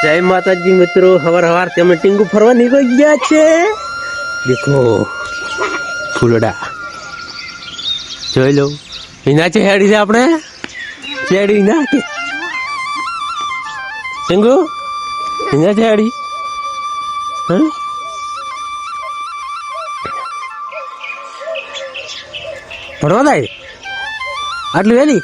જય માતાજી મિત્રો, હવાર હવાર તમે ટીંગુ ફરવા નીકળી ગયા છે. દેખો ફૂલડા જોઈ લો. એના છે હેડી છે આપણે શેડી ના કે ટીંગુ એના છે હેડી. ફરવા થાય આટલું વેલી.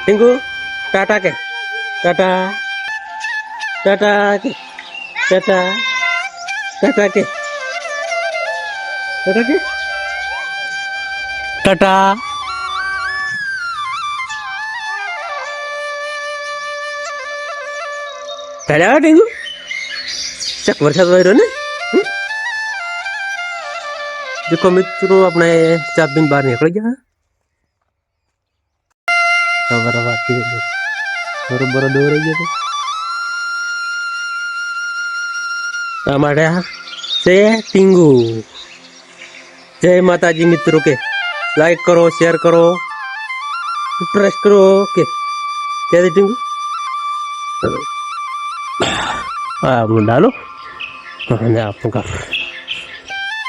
ટીંગુ ટાટા કે ટાટા ટાટા કે ટાટા ટાટા કે ટાટા કે ટાટા. ચાલ્યા ટીંગુ ચક વરસાદ વાયરો ને. દેખો મિત્રો આપણે ચા પીને બહાર નીકળી ગયા. બરોબર દોરાઈ ગયો અમારે છે ટીંગુ. જય માતાજી મિત્રો કે લાઈક કરો, શેર કરો, સબસ્ક્રાઇબ કરો કે ક્યારે ટીંગુ હા આપણું ડાલો અને આપણું કામ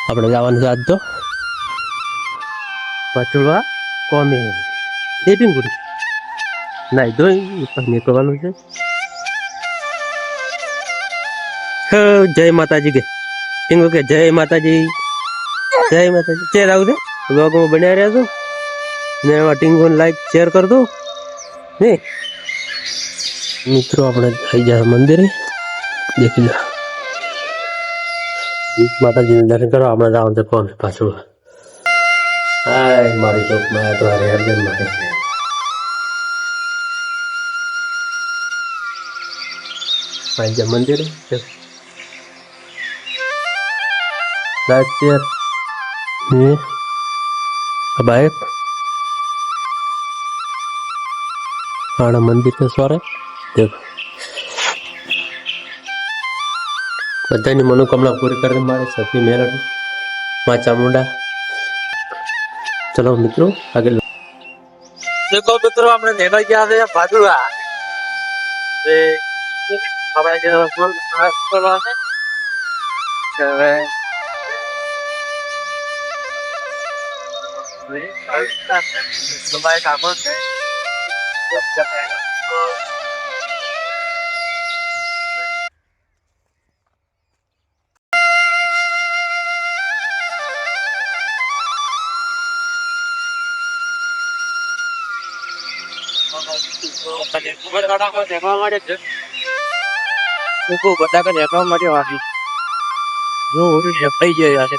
આપણે જવાનું છે આજ તો પચડવા કોમે એ ટીંગુ નાઈ ધોઈ નીકળવાનું છે. જય માતાજી કે ટીંગુ કે જય માતાજી જય માતાજી. ચેર આવું છે બ્લોગમાં બન્યા રહ્યા છો ને એમાં ટીંગુને લાઈક શેર કર દો ને મિત્રો. આપણે થઈ જાય મંદિરે દેખી લો માતાજીને દર્શન કરો. આપણે જવાનું છે કોણ પાછું. હાય મારી ચોકમાં તો હારે હરજન મારે પાંજા મંદિરે શેર બાઈક આણા મંદિર તો સોરે દેખો બધાની મનોકામના પૂરી કરી મારે સતી મેરડ માં ચામુંડા. ચલો મિત્રો આગળ દેખો મિત્રો આપણે નેડા ગયા છે ભાદુડા આપણે જે કરવા છે હવે તમારે કામ છે દેખવા માટે વાસી જો થઈ જાય છે.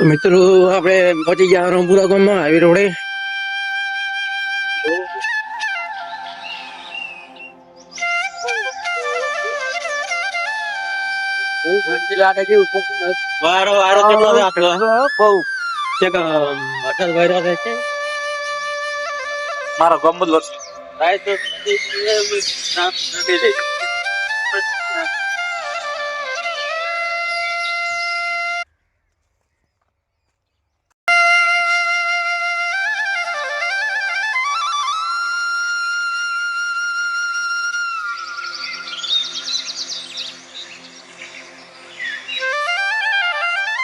મિત્રો આપણે પહોંચી ગયા રામપુરા ગામમાં હાઈવે રોડે. વારો વારો કેટલો આટલો બહુ છે કે અટલ વાયરો છે મારો ગમ જ વર્ષ રાય તો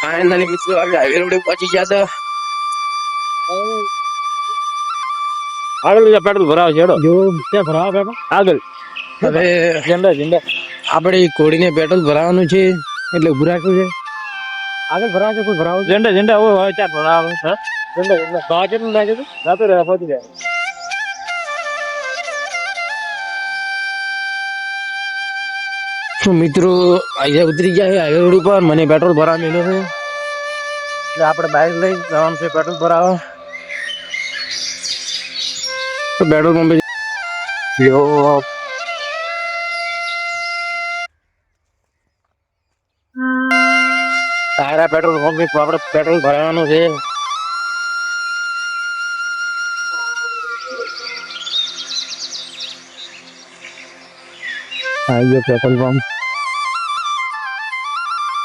ફાઇનલી મિત્રો આપણે હાઈવે રોડે પહોંચી ગયા હતા. આગળ પેટ્રોલ ભરાવ છે જો ક્યાં ભરાવ આગળ હવે ઝંડા આપણે કોડીને પેટ્રોલ ભરાવાનું છે એટલે ઉભું રાખ્યું છે. આગળ ભરાવ છે કોઈ ભરાવ ઝંડા હોય ચાર ભરાવ ઝંડા ભાવ કેટલું લાગે છે રાતો રહ્યા પહોંચી જાય. મિત્રો અહીંયા ઉતરી ગયા છે હાઈવે રોડ ઉપર. મને પેટ્રોલ ભરાવા મેળ્યો છે એટલે આપણે બાઇક લઈ જવાનું છે પેટ્રોલ ભરાવા. તો પેટ્રોલ પંપે તારા પેટ્રોલ પંપે આપણે પેટ્રોલ ભરાવાનું છે. આવી ગયો પેટ્રોલ પંપ.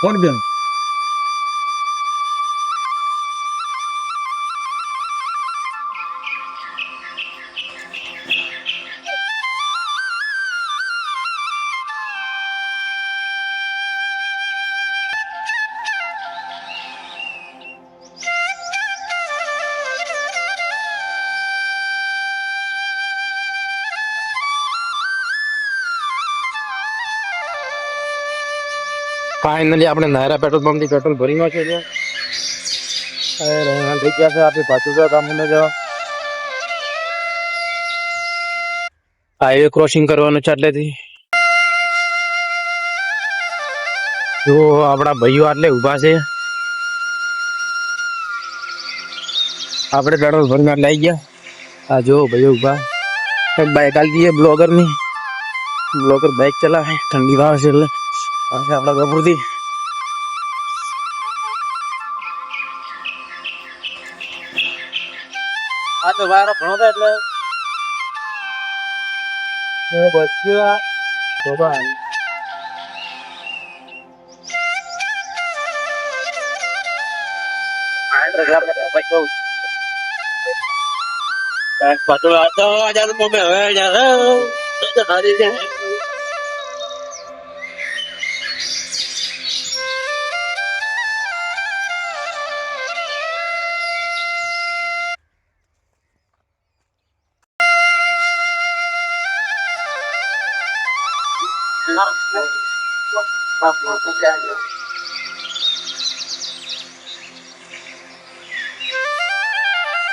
કોણ બેન ફાઇનલી આપણે નાયરા પેટ્રોલ પંપ થી પેટ્રોલ ભરી નાખ્યો છે. થઈ ગયા છે આપણે પાછું કામ જવા હાઈવે ક્રોસિંગ કરવાનું છે એટલેથી જો આપડા ભાઈઓ આટલે ઉભા છે. આપણે પેટ્રોલ ભરીને લઈ ગયા. આ જો ભાઈઓ ઉભા એક બાઈક આલી દઈએ બ્લોગર બાઈક ચલાવે ઠંડી વાવે છે એટલે આપડા ગભરથી આ તો વાયરો ઘણો થાય એટલે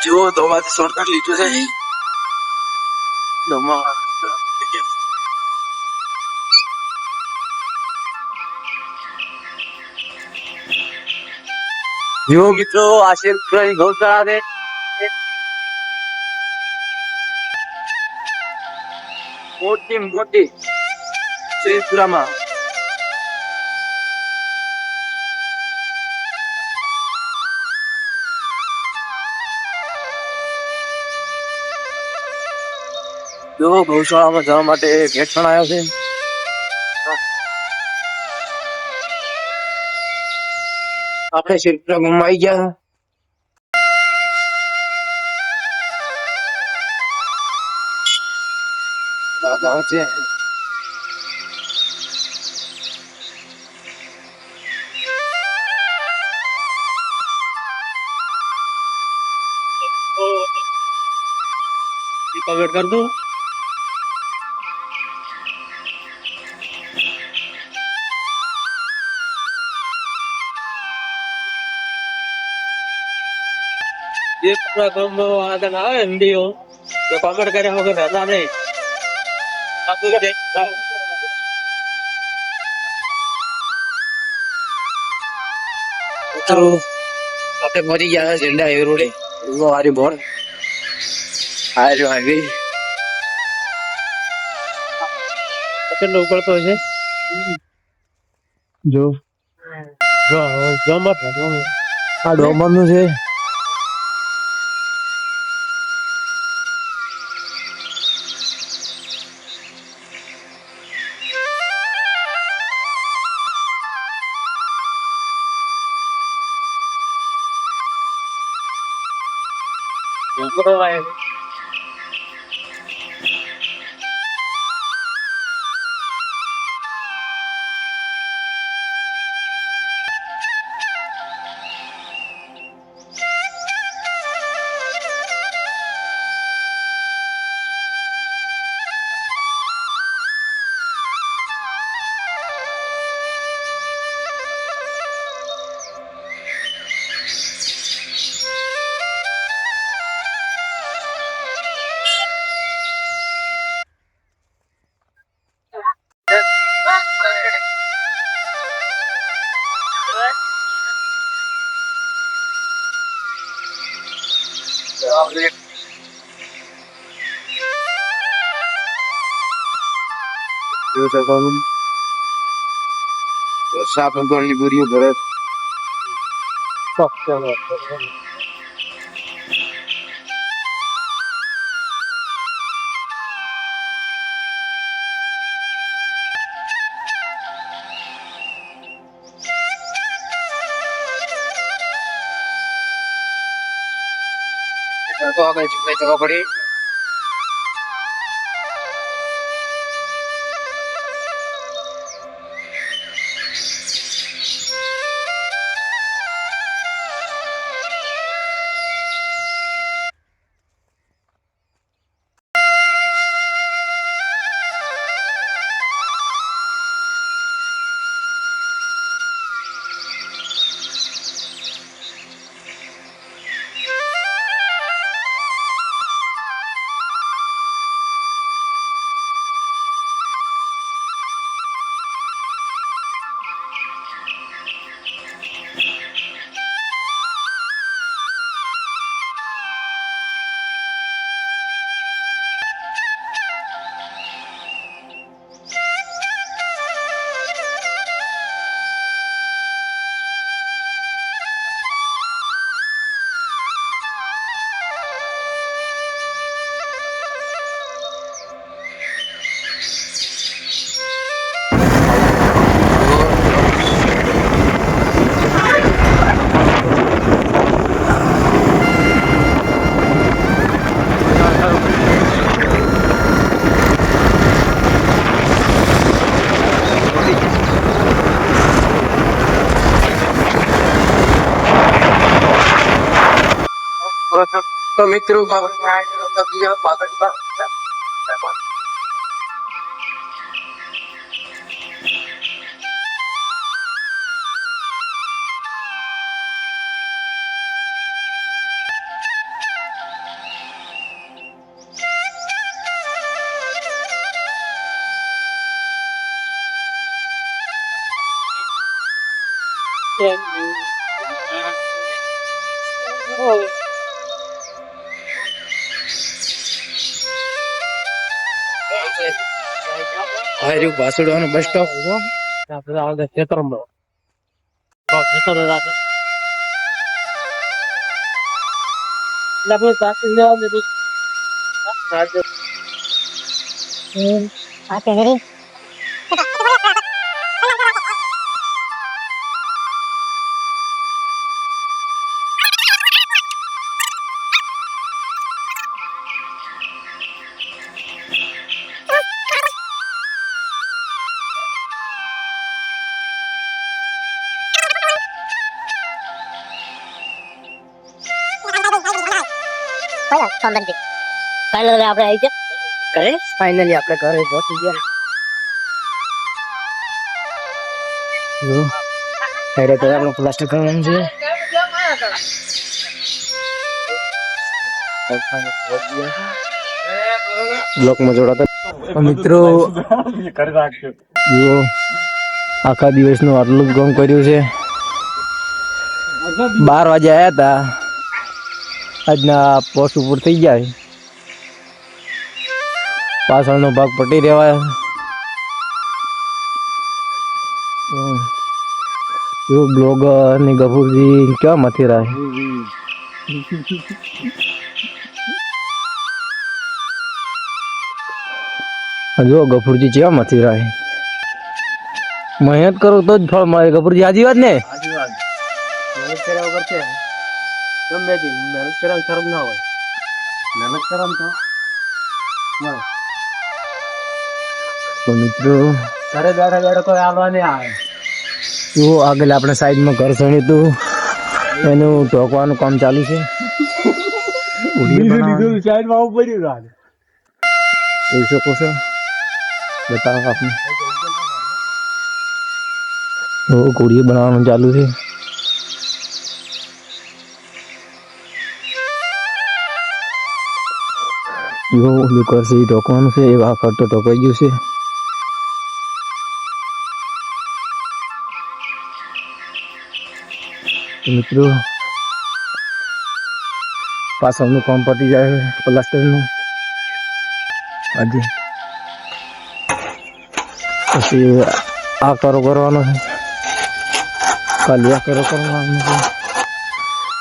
જો દોમાંથી શોર્ટકટ લીધું છે. જો મિત્રો આશીર્વાદ ગૌશાળા છે મોટી શ્રીપુરામાં જો ગૌશાળામાં જવા માટે ગેટ પણ આવ્યો છે. આપણે શ્રીપુરામાં આવી ગયા. દાદા છે વેટ કર દો. જે આગળ આવે વિડીયો કોમેન્ટ કર્યા વગર રહેતા નહીં. આપણે પહોંચી ગયા ઝંડા હાઈવે રોડે હારી બોર્ડ હાઈવે કેટલો ઉકળતો છે. જો આ ડોમર નું છે. સાફ અંગોળની પૂરીઓ ભરે આગળ જવા પડે. તો મિત્રો વાસુડવાનું બસ સ્ટોપ ખેતરમાં ફાઇનલી આપણે આવી ગયા ઘરે. ફાઇનલી આપણે ઘરે પહોંચી ગયા. તો આપણું પ્લાસ્ટર કરવાનું છે. બ્લોકમાં જોડાતા મિત્રો જુઓ આખા દિવસનું આટલું જ કામ કર્યું છે. 12 વાગે આવ્યા હતા. આજના પોસ્ટ ઉપર થઈ જાય. પાછળનો ભાગ પટી રહેવાય. બ્લોગર ને ગફુરજી કેવા મથી રહે. જો ગફુરજી કેવા મથી રહે. મહેનત કરો તો જ ફળ મળે. ગફુરજી આજી વાત ને. મહેનત કર્યા વગર છે ગમે તે મહેનત કર્યા શરમ ના હોય. મહેનત કરમ તો મિત્રો ઘરે બેઠા બેઠા કોઈ આવવા નહીં આવે. તો આગળ આપણે સાઈડમાં ઘર સણી હતું એનું ઢોકવાનું કામ ચાલુ છે. સાઈડમાં આવું પડ્યું જોઈ શકો છો. બતાવો આપને ઘોડીએ બનાવવાનું ચાલુ છે. જો ઓલું કરશે એ ઢોકવાનું છે. એ આખર તો ઢોકાઈ ગયું છે. મિત્રો પાછળનું કામ પતી જાય પ્લાસ્ટરનું આજે. પછી આ કરો કરવાનો છે. કાલે આ કરો કરવાનો છે.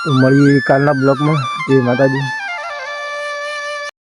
તો મળીએ કાલના બ્લોકમાં. જય માતાજી.